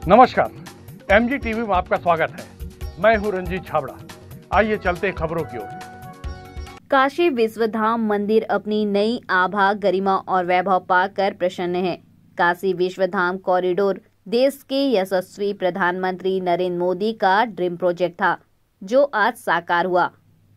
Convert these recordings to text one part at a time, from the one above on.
नमस्कार, MG TV में आपका स्वागत है। मैं हूं रंजीत छाबड़ा। आइए चलते खबरों की ओर। काशी विश्वधाम मंदिर अपनी नई आभा, गरिमा और वैभव पाकर प्रसन्न है। काशी विश्वधाम कॉरिडोर देश के यशस्वी प्रधानमंत्री नरेंद्र मोदी का ड्रीम प्रोजेक्ट था, जो आज साकार हुआ।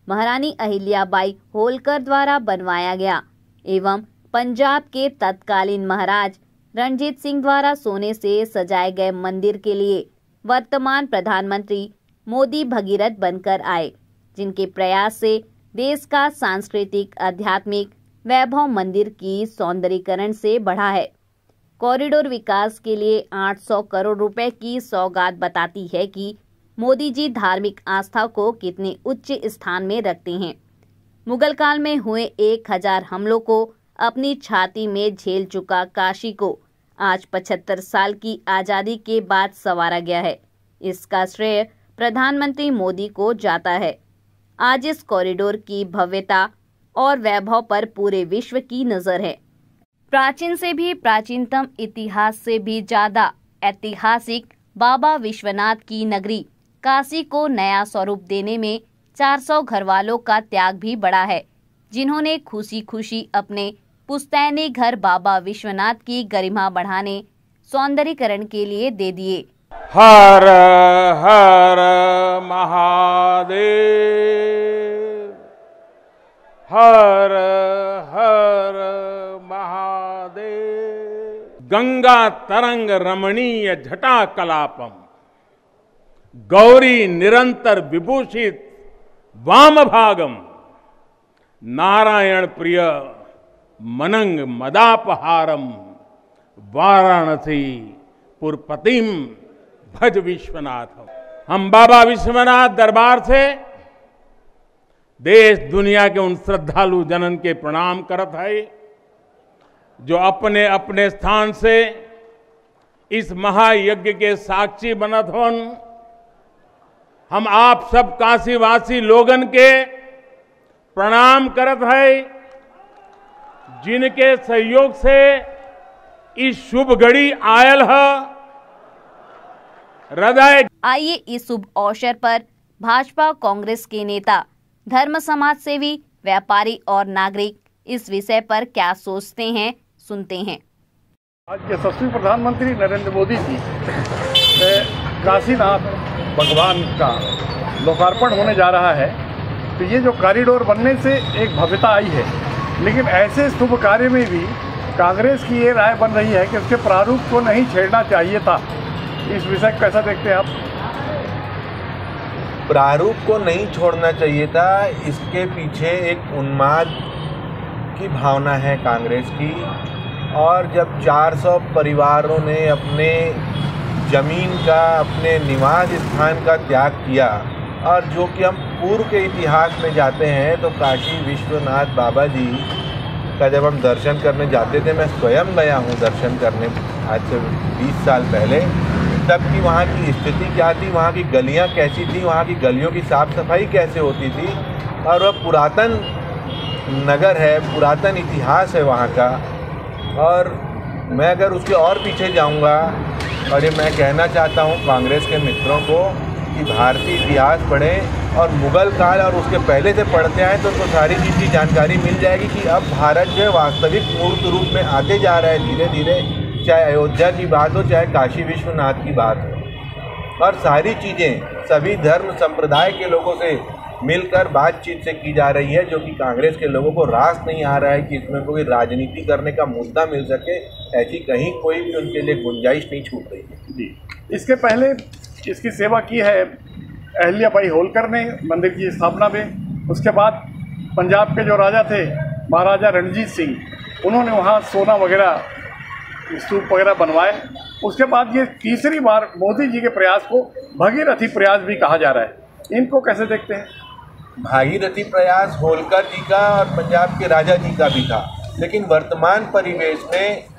महारानी अहिल्याबाई होलकर द्वारा बनवाया गया एवं पंजाब के तत्कालीन महाराज रणजीत सिंह द्वारा सोने से सजाए गए मंदिर के लिए वर्तमान प्रधानमंत्री मोदी भगीरथ बनकर आए, जिनके प्रयास से देश का सांस्कृतिक आध्यात्मिक वैभव मंदिर की सौंदर्यीकरण से बढ़ा है। कॉरिडोर विकास के लिए 800 करोड़ रुपए की सौगात बताती है कि मोदी जी धार्मिक आस्था को कितने उच्च स्थान में रखते हैं। मुगल काल में हुए 1000 हमलों को अपनी छाती में झेल चुका काशी को आज 75 साल की आजादी के बाद संवारा गया है। इसका श्रेय प्रधानमंत्री मोदी को जाता है। आज इस कॉरिडोर की भव्यता और वैभव पर पूरे विश्व की नजर है। प्राचीन से भी प्राचीनतम, इतिहास से भी ज्यादा ऐतिहासिक बाबा विश्वनाथ की नगरी काशी को नया स्वरूप देने में 400 घरवालों का त्याग भी बड़ा है, जिन्होंने खुशी खुशी अपने पुश्तैनी घर बाबा विश्वनाथ की गरिमा बढ़ाने, सौंदर्यीकरण के लिए दे दिए। हर हर महादेव, हर हर महादेव। गंगा तरंग रमणीय जटा कलापम, गौरी निरंतर विभूषित वाम भागम, नारायण प्रिय मनंग मदापहारम, वाराणसी पुरपतिम भज विश्वनाथम। हम बाबा विश्वनाथ दरबार से देश दुनिया के उन श्रद्धालु जनन के प्रणाम करत है, जो अपने अपने स्थान से इस महायज्ञ के साक्षी बनत होन। हम आप सब काशीवासी लोगन के प्रणाम करत है, जिनके सहयोग से इस शुभ घड़ी आयल है। हृदय आइए इस शुभ अवसर पर भाजपा कांग्रेस के नेता, धर्म समाज सेवी, व्यापारी और नागरिक इस विषय पर क्या सोचते हैं, सुनते हैं। आज यशस्वी प्रधानमंत्री नरेंद्र मोदी जी काशीनाथ भगवान का लोकार्पण होने जा रहा है, तो ये जो कॉरिडोर बनने से एक भव्यता आई है, लेकिन ऐसे शुभ कार्य में भी कांग्रेस की ये राय बन रही है कि उसके प्रारूप को नहीं छेड़ना चाहिए था। इस विषय को कैसा देखते हैं आप? प्रारूप को नहीं छोड़ना चाहिए था, इसके पीछे एक उन्माद की भावना है कांग्रेस की। और जब 400 परिवारों ने अपने जमीन का, अपने निवास स्थान का त्याग किया, और जो कि हम पूर्व के इतिहास में जाते हैं तो काशी विश्वनाथ बाबा जी का जब हम दर्शन करने जाते थे, मैं स्वयं गया हूँ दर्शन करने आज से 20 साल पहले, तब की वहाँ की स्थिति क्या थी, वहाँ की गलियाँ कैसी थी, वहाँ की गलियों की साफ़ सफाई कैसे होती थी। और वह पुरातन नगर है, पुरातन इतिहास है वहाँ का। और मैं अगर उसके और पीछे जाऊँगा, और ये मैं कहना चाहता हूँ कांग्रेस के मित्रों को कि भारतीय इतिहास पढ़ें और मुगल काल और उसके पहले से पढ़ते आए तो उनको सारी चीज़ की जानकारी मिल जाएगी कि अब भारत जो है वास्तविक मूर्त रूप में आते जा रहा है धीरे धीरे। चाहे अयोध्या की बात हो, चाहे काशी विश्वनाथ की बात हो, और सारी चीज़ें सभी धर्म संप्रदाय के लोगों से मिलकर बातचीत से की जा रही है, जो कि कांग्रेस के लोगों को रास नहीं आ रहा है कि इसमें कोई राजनीति करने का मुद्दा मिल सके। ऐसी कहीं कोई भी उनके लिए गुंजाइश नहीं छूट रही है। जी, इसके पहले इसकी सेवा की है अहिल्याबाई होलकर ने मंदिर की स्थापना में। उसके बाद पंजाब के जो राजा थे महाराजा रणजीत सिंह, उन्होंने वहाँ सोना वगैरह, स्तूप वगैरह बनवाए। उसके बाद ये तीसरी बार मोदी जी के प्रयास को भगीरथी प्रयास भी कहा जा रहा है। इनको कैसे देखते हैं? भागीरथी प्रयास होलकर जी का और पंजाब के राजा जी का भी था, लेकिन वर्तमान परिवेश में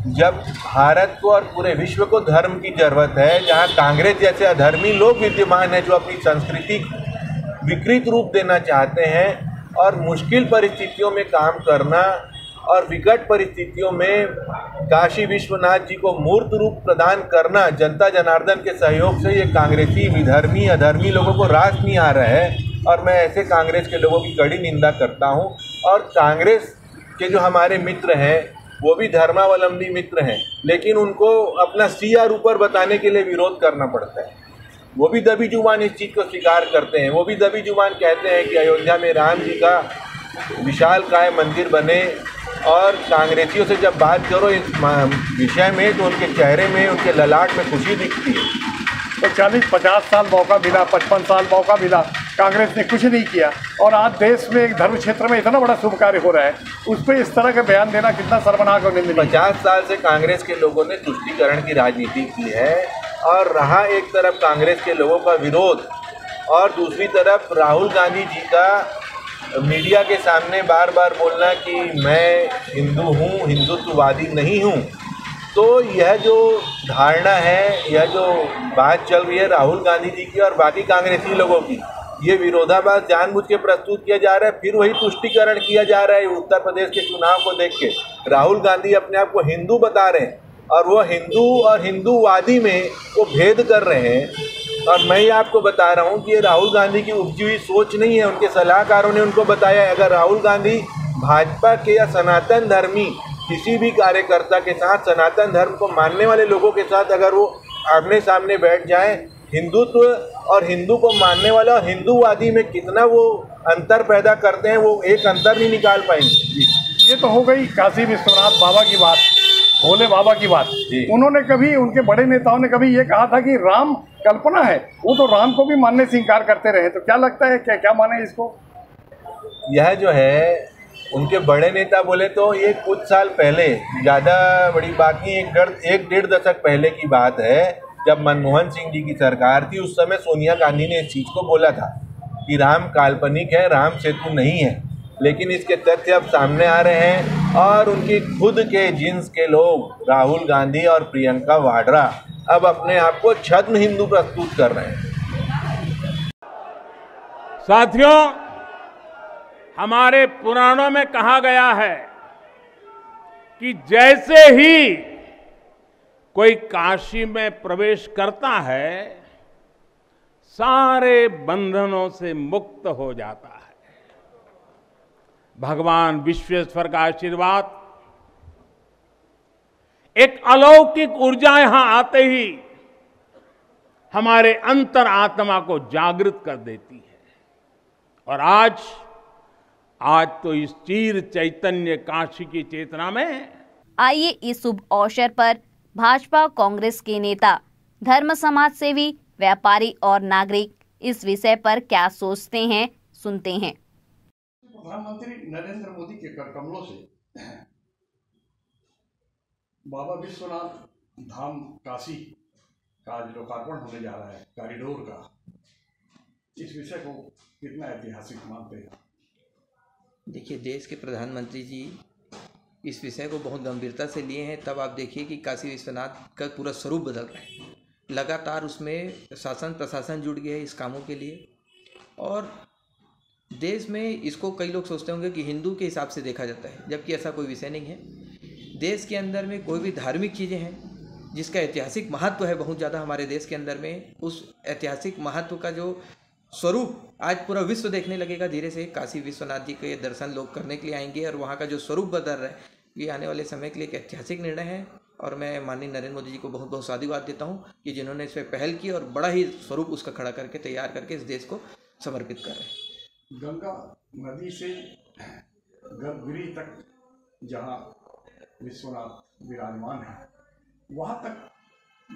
जब भारत को और पूरे विश्व को धर्म की जरूरत है, जहां कांग्रेस जैसे अधर्मी लोग विद्यमान हैं जो अपनी संस्कृति विकृत रूप देना चाहते हैं, और मुश्किल परिस्थितियों में काम करना और विकट परिस्थितियों में काशी विश्वनाथ जी को मूर्त रूप प्रदान करना जनता जनार्दन के सहयोग से ये कांग्रेसी विधर्मी अधर्मी लोगों को रास नहीं आ रहा है। और मैं ऐसे कांग्रेस के लोगों की कड़ी निंदा करता हूँ। और कांग्रेस के जो हमारे मित्र हैं वो भी धर्मावलंबी मित्र हैं, लेकिन उनको अपना सीआर ऊपर बताने के लिए विरोध करना पड़ता है। वो भी दबी जुबान इस चीज़ को स्वीकार करते हैं। वो भी दबी जुबान कहते हैं कि अयोध्या में राम जी का विशालकाय मंदिर बने। और कांग्रेसियों से जब बात करो इस विषय में तो उनके चेहरे में, उनके ललाट में खुशी दिखती है। तो 40-50 साल मौका मिला, 55 साल मौका मिला, कांग्रेस ने कुछ नहीं किया। और आज देश में एक धर्म क्षेत्र में इतना बड़ा शुभ कार्य हो रहा है, उस पर इस तरह का बयान देना कितना शर्मनाक और निंदनीय। 50 साल से कांग्रेस के लोगों ने तुष्टीकरण की राजनीति की है और रहा एक तरफ कांग्रेस के लोगों का विरोध और दूसरी तरफ राहुल गांधी जी का मीडिया के सामने बार बार बोलना कि मैं हिंदू हूँ, हिंदुत्ववादी नहीं हूँ। तो यह जो धारणा है, यह जो बात चल रही है राहुल गांधी जी की और बाकी कांग्रेसी लोगों की, ये विरोधाभास जानबूझ के प्रस्तुत किया जा रहा है। फिर वही तुष्टीकरण किया जा रहा है। उत्तर प्रदेश के चुनाव को देख के राहुल गांधी अपने आप को हिंदू बता रहे हैं और वो हिंदू और हिंदूवादी में वो भेद कर रहे हैं। और मैं ये आपको बता रहा हूँ कि ये राहुल गांधी की उपजी हुई सोच नहीं है, उनके सलाहकारों ने उनको बताया है। अगर राहुल गांधी भाजपा के या सनातन धर्मी किसी भी कार्यकर्ता के साथ, सनातन धर्म को मानने वाले लोगों के साथ अगर वो आमने सामने बैठ जाएं, हिंदुत्व और हिंदू को मानने वाला और हिंदूवादी में कितना वो अंतर पैदा करते हैं, वो एक अंतर नहीं निकाल पाएंगे। ये तो हो गई काशी विश्वनाथ बाबा की बात, भोले बाबा की बात। उन्होंने कभी, उनके बड़े नेताओं ने कभी ये कहा था कि राम कल्पना है, वो तो राम को भी मानने से इनकार करते रहे। तो क्या लगता है, क्या माने इसको? यह जो है उनके बड़े नेता बोले तो ये कुछ साल पहले, ज़्यादा बड़ी बात नहीं, एक डेढ़ दशक पहले की बात है, जब मनमोहन सिंह जी की सरकार थी। उस समय सोनिया गांधी ने इस चीज़ को बोला था कि राम काल्पनिक है, राम सेतु नहीं है। लेकिन इसके तथ्य अब सामने आ रहे हैं और उनकी खुद के जिन्स के लोग राहुल गांधी और प्रियंका वाड्रा अब अपने आप को छद्म हिंदू प्रस्तुत कर रहे हैं। साथियों, हमारे पुराणों में कहा गया है कि जैसे ही कोई काशी में प्रवेश करता है, सारे बंधनों से मुक्त हो जाता है। भगवान विश्वेश्वर का आशीर्वाद, एक अलौकिक ऊर्जा यहां आते ही हमारे अंतर आत्मा को जागृत कर देती है। और आज तो इस चीर चैतन्य काशी की चेतना में, आइए इस शुभ अवसर पर भाजपा कांग्रेस के नेता, धर्म समाज सेवी, व्यापारी और नागरिक इस विषय पर क्या सोचते हैं, सुनते हैं। प्रधानमंत्री नरेंद्र मोदी के कर कमलों से बाबा विश्वनाथ धाम काशी का लोकार्पण होने जा रहा है, कॉरिडोर का। इस विषय को कितना ऐतिहासिक मानते हैं? देखिए, देश के प्रधानमंत्री जी इस विषय को बहुत गंभीरता से लिए हैं। तब आप देखिए कि काशी विश्वनाथ का पूरा स्वरूप बदल रहा है। लगातार उसमें शासन प्रशासन जुड़ गया है इस कामों के लिए। और देश में इसको कई लोग सोचते होंगे कि हिंदू के हिसाब से देखा जाता है, जबकि ऐसा कोई विषय नहीं है। देश के अंदर में कोई भी धार्मिक चीज़ें हैं जिसका ऐतिहासिक महत्व है बहुत ज़्यादा हमारे देश के अंदर में, उस ऐतिहासिक महत्व का जो स्वरूप आज पूरा विश्व देखने लगेगा धीरे से। काशी विश्वनाथ जी के दर्शन लोग करने के लिए आएंगे और वहाँ का जो स्वरूप बदल रहा है, ये आने वाले समय के लिए एक ऐतिहासिक निर्णय है। और मैं माननीय नरेंद्र मोदी जी को बहुत बहुत साधुवाद देता हूँ कि जिन्होंने इस पर पहल की और बड़ा ही स्वरूप उसका खड़ा करके तैयार करके इस देश को समर्पित कर रहे हैं। गंगा नदी से गर्भगृह तक जहाँ विश्वनाथ विराजमान है, वहाँ तक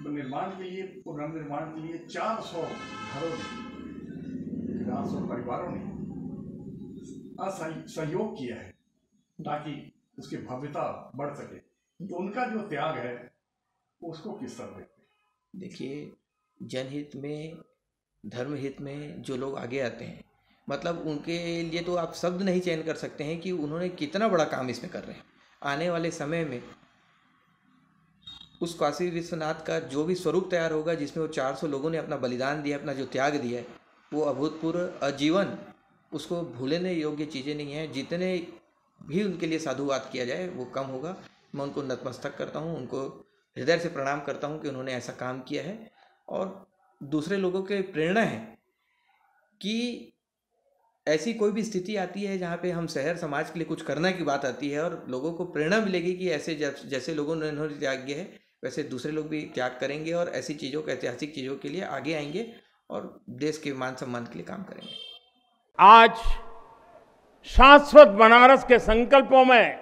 निर्माण के लिए, पुनर्निर्माण के लिए 400 घरों ने, 400 परिवारों ने सहयोग किया है ताकि उसकी भव्यता बढ़ सके। तो उनका जो त्याग है उसको किस तरह देखते हैं? देखिए, जनहित में, धर्महित में जो लोग आगे आते हैं, मतलब उनके लिए तो आप शब्द नहीं चयन कर सकते हैं कि उन्होंने कितना बड़ा काम इसमें कर रहे हैं। आने वाले समय में उस काशी विश्वनाथ का जो भी स्वरूप तैयार होगा, जिसमें वो 400 लोगों ने अपना बलिदान दिया, अपना जो त्याग दिया है, वो अभूतपूर्व, आजीवन उसको भूलने योग्य चीज़ें नहीं हैं। जितने भी उनके लिए साधुवाद किया जाए वो कम होगा। मैं उनको नतमस्तक करता हूँ, उनको हृदय से प्रणाम करता हूँ कि उन्होंने ऐसा काम किया है और दूसरे लोगों के प्रेरणा है कि ऐसी कोई भी स्थिति आती है जहाँ पे हम शहर समाज के लिए कुछ करने की बात आती है और लोगों को प्रेरणा मिलेगी कि ऐसे जैसे लोगों ने इन्होंने त्याग किया है वैसे दूसरे लोग भी त्याग करेंगे और ऐसी चीज़ों को, ऐतिहासिक चीज़ों के लिए आगे आएंगे और देश के मान सम्मान के लिए काम करेंगे। आज शाश्वत बनारस के संकल्पों में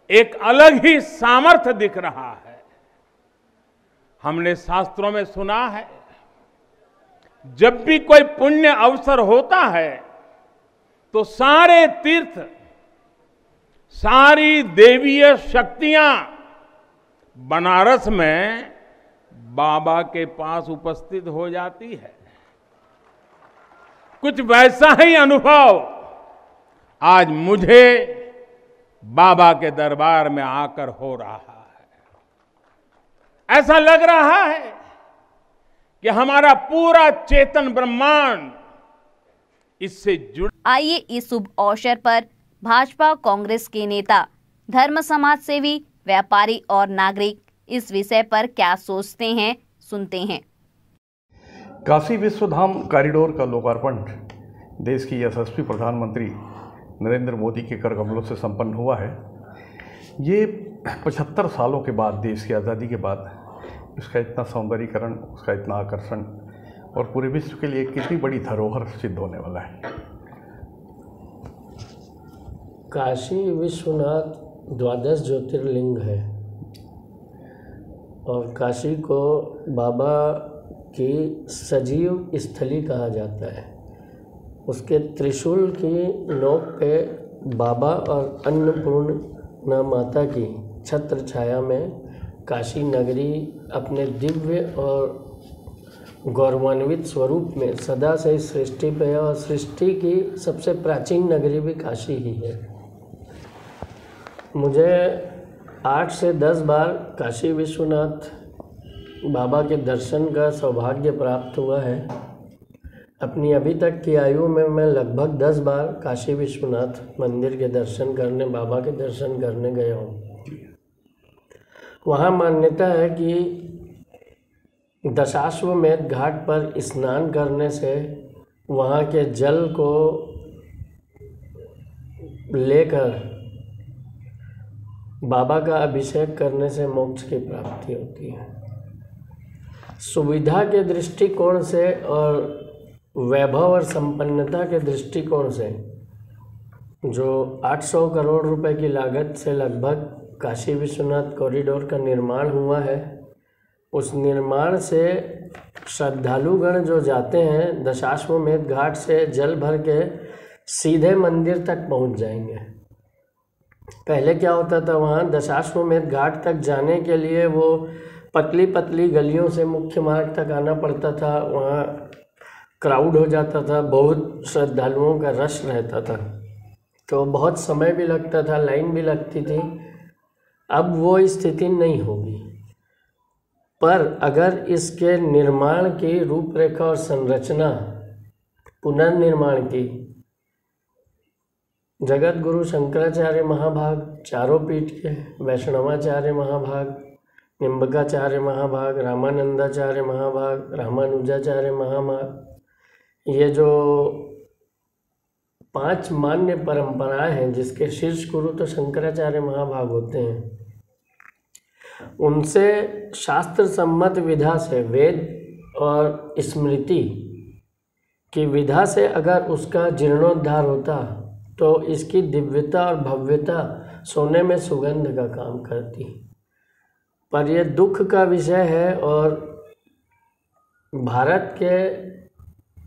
एक अलग ही सामर्थ्य दिख रहा है। हमने शास्त्रों में सुना है, जब भी कोई पुण्य अवसर होता है तो सारे तीर्थ, सारी देवीय शक्तियां बनारस में बाबा के पास उपस्थित हो जाती है। कुछ वैसा ही अनुभव आज मुझे बाबा के दरबार में आकर हो रहा है। ऐसा लग रहा है कि हमारा पूरा चेतन ब्रह्मांड इससे जुड़। आइए इस शुभ अवसर पर भाजपा कांग्रेस के नेता, धर्म समाज सेवी, व्यापारी और नागरिक इस विषय पर क्या सोचते हैं, सुनते हैं। काशी विश्वधाम कॉरिडोर का लोकार्पण देश की यशस्वी प्रधानमंत्री नरेंद्र मोदी के कर कमलों से संपन्न हुआ है। ये 75 सालों के बाद, देश की आज़ादी के बाद इसका इतना सौंदर्यीकरण, उसका इतना आकर्षण और पूरे विश्व के लिए कितनी बड़ी धरोहर सिद्ध होने वाला है। काशी विश्वनाथ 12 ज्योतिर्लिंग है और काशी को बाबा की सजीव स्थली कहा जाता है। उसके त्रिशूल की नोक पे बाबा और अन्नपूर्णा माता की छत्र छाया में काशी नगरी अपने दिव्य और गौरवान्वित स्वरूप में सदा से सृष्टि पे है और सृष्टि की सबसे प्राचीन नगरी भी काशी ही है। मुझे 8 से 10 बार काशी विश्वनाथ बाबा के दर्शन का सौभाग्य प्राप्त हुआ है। अपनी अभी तक की आयु में मैं लगभग 10 बार काशी विश्वनाथ मंदिर के दर्शन करने, बाबा के दर्शन करने गया हूँ। वहाँ मान्यता है कि दशाश्वमेध घाट पर स्नान करने से वहाँ के जल को लेकर बाबा का अभिषेक करने से मोक्ष की प्राप्ति होती है। सुविधा के दृष्टिकोण से और वैभव और संपन्नता के दृष्टिकोण से जो 800 करोड़ रुपए की लागत से लगभग काशी विश्वनाथ कॉरिडोर का निर्माण हुआ है, उस निर्माण से श्रद्धालुगण जो जाते हैं दशाश्वमेध घाट से जल भर के सीधे मंदिर तक पहुंच जाएंगे। पहले क्या होता था, वहाँ दशाश्वमेध घाट तक जाने के लिए वो पतली पतली गलियों से मुख्य मार्ग तक आना पड़ता था। वहाँ क्राउड हो जाता था, बहुत श्रद्धालुओं का रश रहता था, तो बहुत समय भी लगता था, लाइन भी लगती थी। अब वो स्थिति नहीं होगी, पर अगर इसके निर्माण की रूपरेखा और संरचना, पुनर्निर्माण की जगत गुरु शंकराचार्य महाभाग, चारों पीठ के वैष्णवाचार्य महाभाग, निम्बकाचार्य महाभाग, रामानंदाचार्य महाभाग, रामानुजाचार्य महाभाग, ये जो 5 मान्य परंपराएं हैं जिसके शीर्ष गुरु तो शंकराचार्य महाभाग होते हैं, उनसे शास्त्र सम्मत विधा से, वेद और स्मृति की विधा से अगर उसका जीर्णोद्धार होता तो इसकी दिव्यता और भव्यता सोने में सुगंध का काम करती। पर यह दुख का विषय है और भारत के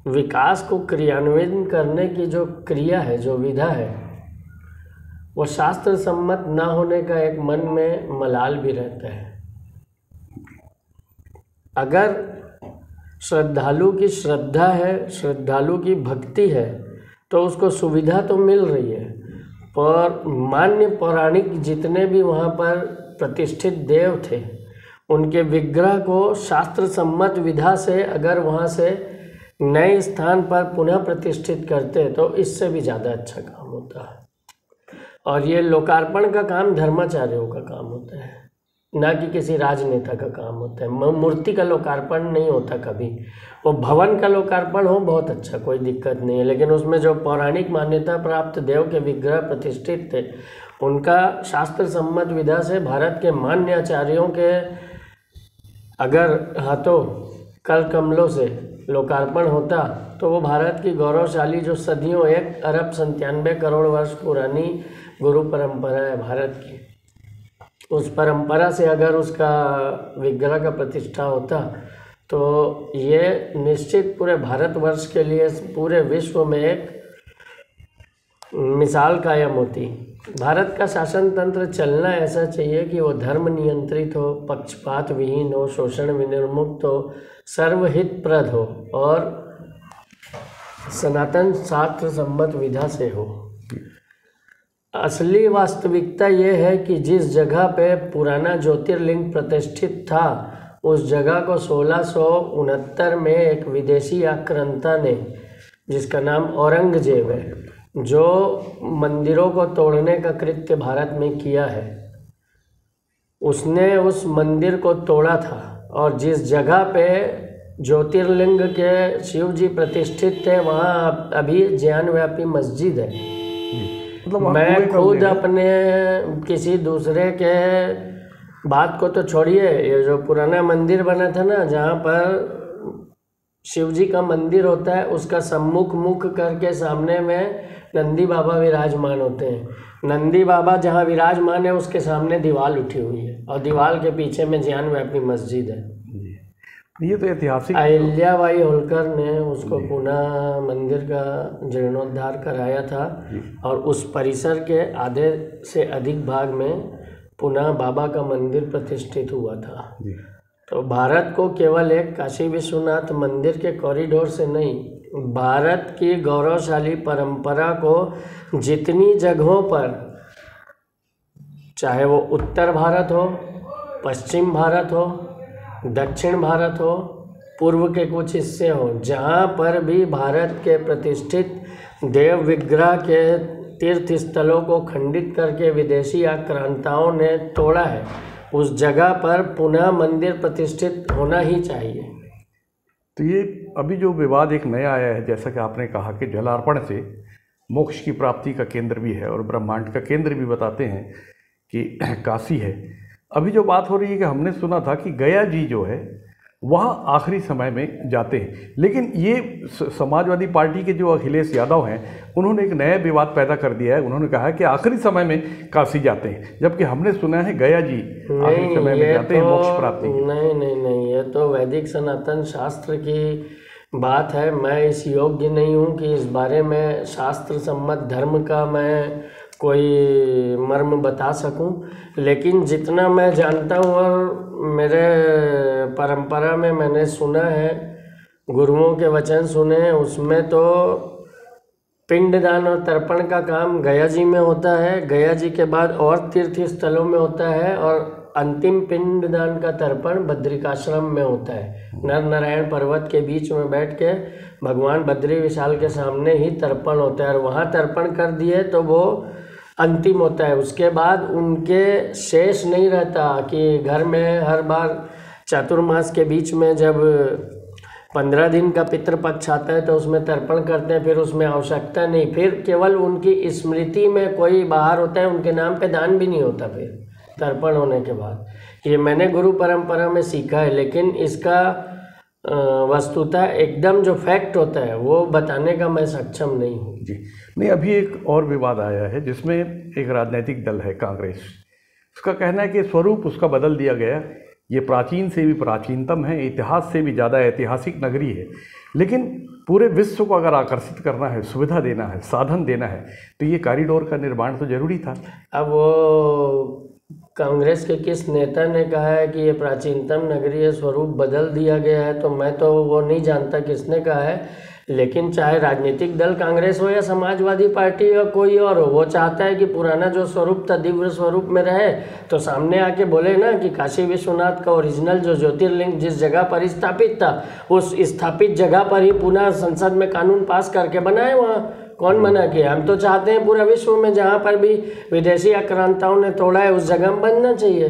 विकास को क्रियान्वयन करने की जो क्रिया है, जो विधा है, वो शास्त्र सम्मत ना होने का एक मन में मलाल भी रहता है। अगर श्रद्धालु की श्रद्धा है, श्रद्धालु की भक्ति है, तो उसको सुविधा तो मिल रही है, पर मान्य पौराणिक जितने भी वहाँ पर प्रतिष्ठित देव थे, उनके विग्रह को शास्त्र सम्मत विधा से अगर वहाँ से नए स्थान पर पुनः प्रतिष्ठित करते तो इससे भी ज़्यादा अच्छा काम होता है। और ये लोकार्पण का काम धर्माचार्यों का काम होता है, ना कि किसी राजनेता का काम होता है। मूर्ति का लोकार्पण नहीं होता कभी। वो भवन का लोकार्पण हो बहुत अच्छा, कोई दिक्कत नहीं है, लेकिन उसमें जो पौराणिक मान्यता प्राप्त देव के विग्रह प्रतिष्ठित थे उनका शास्त्र सम्मत विधा से भारत के मान्य आचार्यों के अगर हाथों कल कमलों से लोकार्पण होता तो वो भारत की गौरवशाली जो सदियों 1 अरब 97 करोड़ वर्ष पुरानी गुरु परंपरा है भारत की, उस परंपरा से अगर उसका विग्रह का प्रतिष्ठा होता तो ये निश्चित पूरे भारतवर्ष के लिए पूरे विश्व में एक मिसाल कायम होती। भारत का शासन तंत्र चलना ऐसा चाहिए कि वो धर्म नियंत्रित हो, पक्षपात विहीन हो, शोषण विनिर्मुक्त हो, सर्वहितप्रद हो और सनातन शास्त्र सम्मत विधा से हो। असली वास्तविकता ये है कि जिस जगह पे पुराना ज्योतिर्लिंग प्रतिष्ठित था उस जगह को 1669 में एक विदेशी आक्रांता ने, जिसका नाम औरंगजेब है, जो मंदिरों को तोड़ने का कृत्य भारत में किया है, उसने उस मंदिर को तोड़ा था। और जिस जगह पे ज्योतिर्लिंग के शिव जी प्रतिष्ठित थे वहाँ अभी ज्ञानव्यापी मस्जिद है। मैं खुद अपने किसी दूसरे के बात को तो छोड़िए, ये जो पुराना मंदिर बना था ना जहाँ पर शिव जी का मंदिर होता है उसका सम्मुख मुख करके सामने में नंदी बाबा विराजमान होते हैं। नंदी बाबा जहाँ विराजमान है उसके सामने दीवार उठी हुई है और दीवार के पीछे में ज्ञानव्यापी मस्जिद है। ये तो ऐतिहासिक अहिल्याबाई होलकर ने उसको पुनः मंदिर का जीर्णोद्धार कराया था और उस परिसर के आधे से अधिक भाग में पुनः बाबा का मंदिर प्रतिष्ठित हुआ था। तो भारत को केवल एक काशी विश्वनाथ मंदिर के कॉरिडोर से नहीं, भारत की गौरवशाली परंपरा को जितनी जगहों पर, चाहे वो उत्तर भारत हो, पश्चिम भारत हो, दक्षिण भारत हो, पूर्व के कुछ हिस्से हो, जहाँ पर भी भारत के प्रतिष्ठित देव विग्रह के तीर्थ स्थलों को खंडित करके विदेशी आक्रांताओं ने तोड़ा है, उस जगह पर पुनः मंदिर प्रतिष्ठित होना ही चाहिए। तो ये अभी जो विवाद एक नया आया है, जैसा कि आपने कहा कि जलार्पण से मोक्ष की प्राप्ति का केंद्र भी है और ब्रह्मांड का केंद्र भी बताते हैं कि काशी है। अभी जो बात हो रही है कि हमने सुना था कि गया जी जो है वह आखिरी समय में जाते हैं, लेकिन ये समाजवादी पार्टी के जो अखिलेश यादव हैं उन्होंने एक नया विवाद पैदा कर दिया है। उन्होंने कहा है कि आखिरी समय में काशी जाते हैं, जबकि हमने सुना है गया जी आखिरी समय में जाते हैं मोक्ष प्राप्ति। नहीं, ये तो वैदिक सनातन शास्त्र की बात है। मैं इस योग्य नहीं हूँ कि इस बारे में शास्त्र सम्मत धर्म का मैं कोई मर्म बता सकूं, लेकिन जितना मैं जानता हूं और मेरे परंपरा में मैंने सुना है, गुरुओं के वचन सुने हैं, उसमें तो पिंडदान और तर्पण का काम गया जी में होता है, गया जी के बाद और तीर्थ स्थलों में होता है और अंतिम पिंडदान का तर्पण बद्रिकाश्रम में होता है। नर नारायण पर्वत के बीच में बैठ के भगवान बद्री विशाल के सामने ही तर्पण होता है और वहाँ तर्पण कर दिए तो वो अंतिम होता है। उसके बाद उनके शेष नहीं रहता कि घर में हर बार चातुर्मास के बीच में जब 15 दिन का पितृपक्ष आता है तो उसमें तर्पण करते हैं, फिर उसमें आवश्यकता नहीं, फिर केवल उनकी स्मृति में कोई बाहर होता है, उनके नाम पे दान भी नहीं होता फिर तर्पण होने के बाद। ये मैंने गुरु परंपरा में सीखा है, लेकिन इसका वस्तुतः एकदम जो फैक्ट होता है वो बताने का मैं सक्षम नहीं हूँ जी। नहीं, अभी एक और विवाद आया है जिसमें एक राजनीतिक दल है कांग्रेस, उसका कहना है कि स्वरूप उसका बदल दिया गया, ये प्राचीन से भी प्राचीनतम है, इतिहास से भी ज़्यादा ऐतिहासिक नगरी है, लेकिन पूरे विश्व को अगर आकर्षित करना है, सुविधा देना है, साधन देना है, तो ये कॉरिडोर का निर्माण तो जरूरी था। अब वो कांग्रेस के किस नेता ने कहा है कि ये प्राचीनतम नगरी है, स्वरूप बदल दिया गया है, तो मैं तो वो नहीं जानता किसने कहा है, लेकिन चाहे राजनीतिक दल कांग्रेस हो या समाजवादी पार्टी या कोई और हो, वो चाहता है कि पुराना जो स्वरूप था दिव्य स्वरूप में रहे, तो सामने आके बोले ना कि काशी विश्वनाथ का ओरिजिनल जो ज्योतिर्लिंग जिस जगह पर स्थापित था उस स्थापित जगह पर ही पुनः संसद में कानून पास करके बनाए वहाँ कौन मना किया? हम तो चाहते हैं पूरा विश्व में जहाँ पर भी विदेशी आक्रांताओं ने तोड़ा है उस जगह में बनना चाहिए।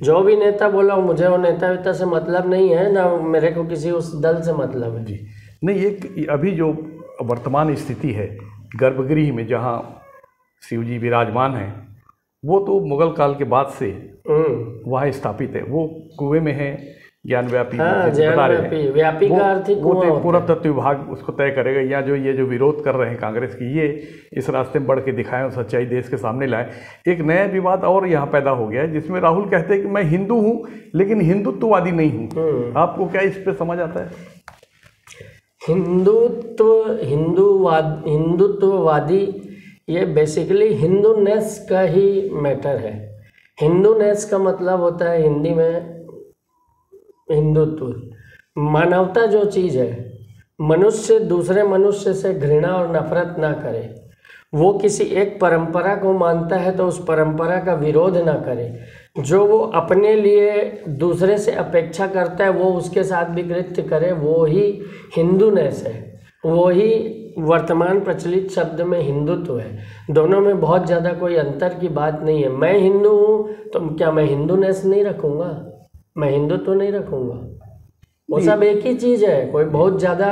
जो भी नेता बोला, मुझे वो नेता वेता से मतलब नहीं है, ना मेरे को किसी उस दल से मतलब है जी। नहीं, एक अभी जो वर्तमान स्थिति है गर्भगृह में जहाँ शिव जी विराजमान हैं, वो तो मुगल काल के बाद से वहाँ स्थापित है। वो कुएं में है, ज्ञान व्यापी बता रहे हैं। व्यापी का अर्थ वो तो पुरातत्व विभाग उसको तय करेगा। या जो ये जो विरोध कर रहे हैं कांग्रेस की, ये इस रास्ते में बढ़ के दिखाएं और सच्चाई देश के सामने लाएं। एक नया विवाद और यहाँ पैदा हो गया है जिसमें राहुल कहते हैं कि मैं हिंदू हूँ लेकिन हिंदुत्ववादी नहीं हूँ। आपको क्या इस पे समझ आता है? हिंदुत्ववादी ये बेसिकली हिंदूनेस का ही मैटर है। हिंदूनेस का मतलब होता है हिंदी में हिंदुत्व, मानवता जो चीज़ है। मनुष्य दूसरे मनुष्य से घृणा और नफरत ना करे। वो किसी एक परंपरा को मानता है तो उस परंपरा का विरोध ना करे। जो वो अपने लिए दूसरे से अपेक्षा करता है वो उसके साथ भी कृत्य करे, वो ही हिंदूनेस है। वो ही वर्तमान प्रचलित शब्द में हिंदुत्व है। दोनों में बहुत ज़्यादा कोई अंतर की बात नहीं है। मैं हिंदू हूँ तो क्या मैं हिंदूनेस नहीं रखूँगा? मैं हिंदुत्व नहीं रखूँगा? वो सब एक ही चीज़ है, कोई बहुत ज़्यादा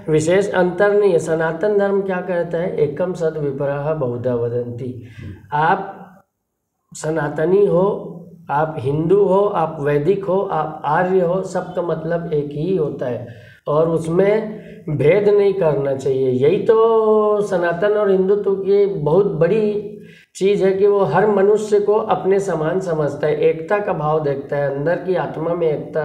विशेष अंतर नहीं है। सनातन धर्म क्या कहता है? एकम सद विपराह बहुधा वदंती। आप सनातनी हो, आप हिंदू हो, आप वैदिक हो, आप आर्य हो, सबका मतलब एक ही होता है और उसमें भेद नहीं करना चाहिए। यही तो सनातन और हिंदुत्व की बहुत बड़ी चीज़ है कि वो हर मनुष्य को अपने समान समझता है, एकता का भाव देखता है, अंदर की आत्मा में एकता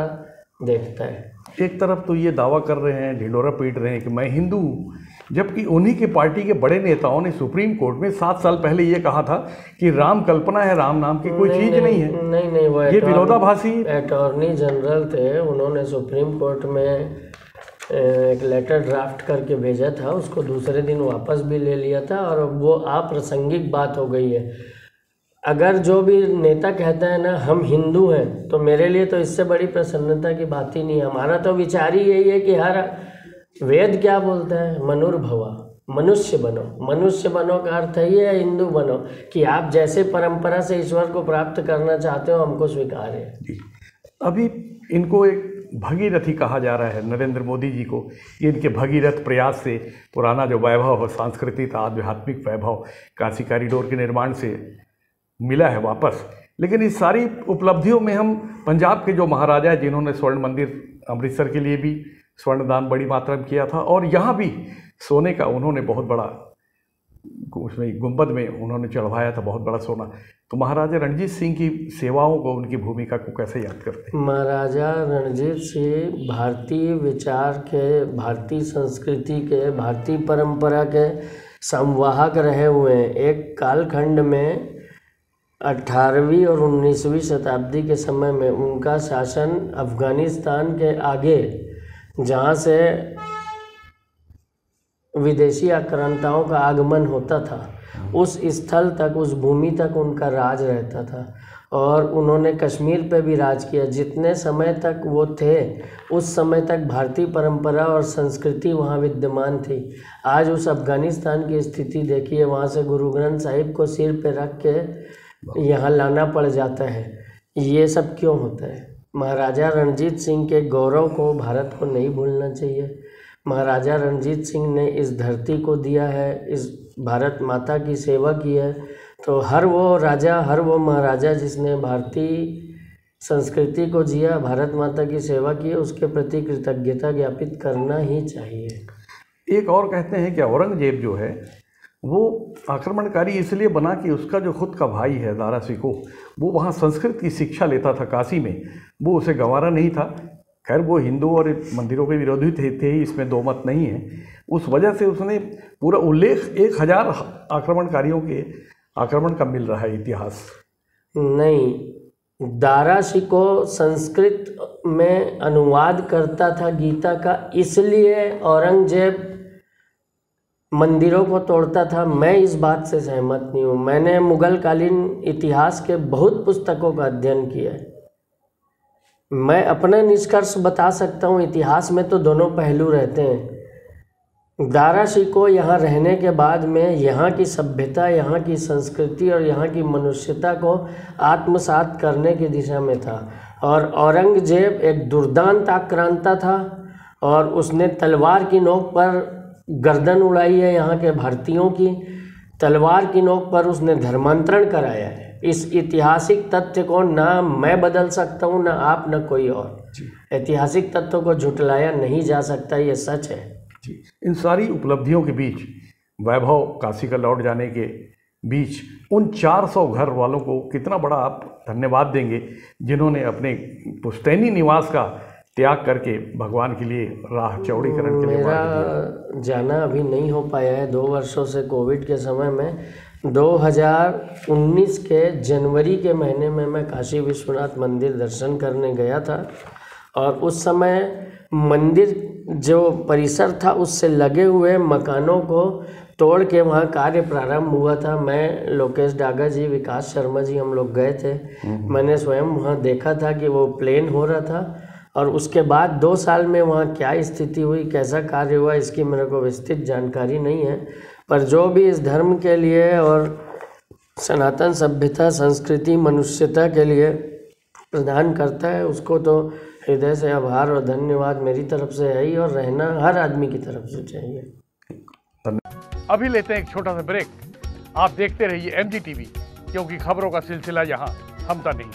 देखता है। एक तरफ तो ये दावा कर रहे हैं, ढिंढोरा पीट रहे हैं कि मैं हिंदू हूँ, जबकि उन्हीं के पार्टी के बड़े नेताओं ने सुप्रीम कोर्ट में 7 साल पहले ये कहा था कि राम कल्पना है, राम नाम की कोई चीज़ नहीं है। नहीं, वो ये विरोधाभासी अटॉर्नी जनरल थे, उन्होंने सुप्रीम कोर्ट में एक लेटर ड्राफ्ट करके भेजा था, उसको दूसरे दिन वापस भी ले लिया था और वो अप्रासंगिक बात हो गई है। अगर जो भी नेता कहता है ना हम हिंदू हैं, तो मेरे लिए तो इससे बड़ी प्रसन्नता की बात ही नहीं है। हमारा तो विचार ही यही है कि हर वेद क्या बोलता है? मनुर्भवा, मनुष्य बनो। मनुष्य बनो का अर्थ है ये हिंदू बनो कि आप जैसे परंपरा से ईश्वर को प्राप्त करना चाहते हो हमको स्वीकार है। अभी इनको एक भगीरथी कहा जा रहा है, नरेंद्र मोदी जी को। ये इनके भगीरथ प्रयास से पुराना जो वैभव है, सांस्कृतिक आध्यात्मिक वैभव काशी कॉरिडोर के निर्माण से मिला है वापस। लेकिन इस सारी उपलब्धियों में हम पंजाब के जो महाराजा हैं जिन्होंने स्वर्ण मंदिर अमृतसर के लिए भी स्वर्णदान बड़ी मात्रा में किया था और यहाँ भी सोने का उन्होंने बहुत बड़ा, उसमें गुंबद में उन्होंने चढ़वाया था बहुत बड़ा सोना। तो महाराजा रणजीत सिंह की सेवाओं को, उनकी भूमिका को कैसे याद करते हैं? महाराजा रणजीत सिंह भारतीय विचार के, भारतीय संस्कृति के, भारतीय परंपरा के संवाहक रहे हुए हैं। एक कालखंड में 18वीं और 19वीं शताब्दी के समय में उनका शासन अफ़गानिस्तान के आगे, जहाँ से विदेशी आक्रांताओं का आगमन होता था, उस स्थल तक, उस भूमि तक उनका राज रहता था और उन्होंने कश्मीर पे भी राज किया। जितने समय तक वो थे उस समय तक भारतीय परंपरा और संस्कृति वहाँ विद्यमान थी। आज उस अफ़गानिस्तान की स्थिति देखिए, वहाँ से गुरु ग्रंथ साहिब को सिर पे रख के यहाँ लाना पड़ जाता है। ये सब क्यों होता है? महाराजा रणजीत सिंह के गौरव को भारत को नहीं भूलना चाहिए। महाराजा रणजीत सिंह ने इस धरती को दिया है, इस भारत माता की सेवा की है, तो हर वो राजा, हर वो महाराजा जिसने भारतीय संस्कृति को जिया, भारत माता की सेवा की, उसके प्रति कृतज्ञता ज्ञापित करना ही चाहिए। एक और कहते हैं कि औरंगजेब जो है वो आक्रमणकारी इसलिए बना कि उसका जो खुद का भाई है दारा शिकोह, वो वहाँ संस्कृत की शिक्षा लेता था काशी में, वो उसे गंवारा नहीं था। खैर वो हिंदू और मंदिरों के विरोधी थे ही, इसमें दो मत नहीं है। उस वजह से उसने पूरा उल्लेख 1000 आक्रमणकारियों के आक्रमण का मिल रहा है इतिहास। नहीं, दारा शिकोह संस्कृत में अनुवाद करता था गीता का, इसलिए औरंगजेब मंदिरों को तोड़ता था। मैं इस बात से सहमत नहीं हूँ। मैंने मुगल कालीन इतिहास के बहुत पुस्तकों का अध्ययन किया है। मैं अपना निष्कर्ष बता सकता हूँ, इतिहास में तो दोनों पहलू रहते हैं। दाराशी को यहाँ रहने के बाद में यहाँ की सभ्यता, यहाँ की संस्कृति और यहाँ की मनुष्यता को आत्मसात करने की दिशा में था। और औरंगजेब एक दुर्दांत आक्रांता था और उसने तलवार की नोक पर गर्दन उड़ाई है यहाँ के भारतीयों की, तलवार की नोक पर उसने धर्मांतरण कराया है। इस ऐतिहासिक तथ्य को ना मैं बदल सकता हूँ, ना आप, ना कोई और। ऐतिहासिक तथ्यों को झुटलाया नहीं जा सकता, ये सच है। जी, इन सारी उपलब्धियों के बीच, वैभव काशी का लौट जाने के बीच, उन 400 घर वालों को कितना बड़ा आप धन्यवाद देंगे जिन्होंने अपने पुश्तैनी निवास का त्याग करके भगवान के लिए राह चौड़ीकरण के लिए मेरा जाना अभी नहीं हो पाया है 2 वर्षों से कोविड के समय में। 2019 के जनवरी के महीने में मैं काशी विश्वनाथ मंदिर दर्शन करने गया था और उस समय मंदिर जो परिसर था उससे लगे हुए मकानों को तोड़ के वहाँ कार्य प्रारंभ हुआ था। मैं, लोकेश डागा जी, विकास शर्मा जी, हम लोग गए थे। मैंने स्वयं वहाँ देखा था कि वो प्लेन हो रहा था और उसके बाद 2 साल में वहाँ क्या स्थिति हुई, कैसा कार्य हुआ, इसकी मेरे को विस्तृत जानकारी नहीं है। पर जो भी इस धर्म के लिए और सनातन सभ्यता, संस्कृति, मनुष्यता के लिए प्रदान करता है उसको तो हृदय से आभार और धन्यवाद मेरी तरफ से है ही, और रहना हर आदमी की तरफ से चाहिए। अभी लेते हैं एक छोटा सा ब्रेक। आप देखते रहिए MG TV, क्योंकि खबरों का सिलसिला यहाँ थमता नहीं।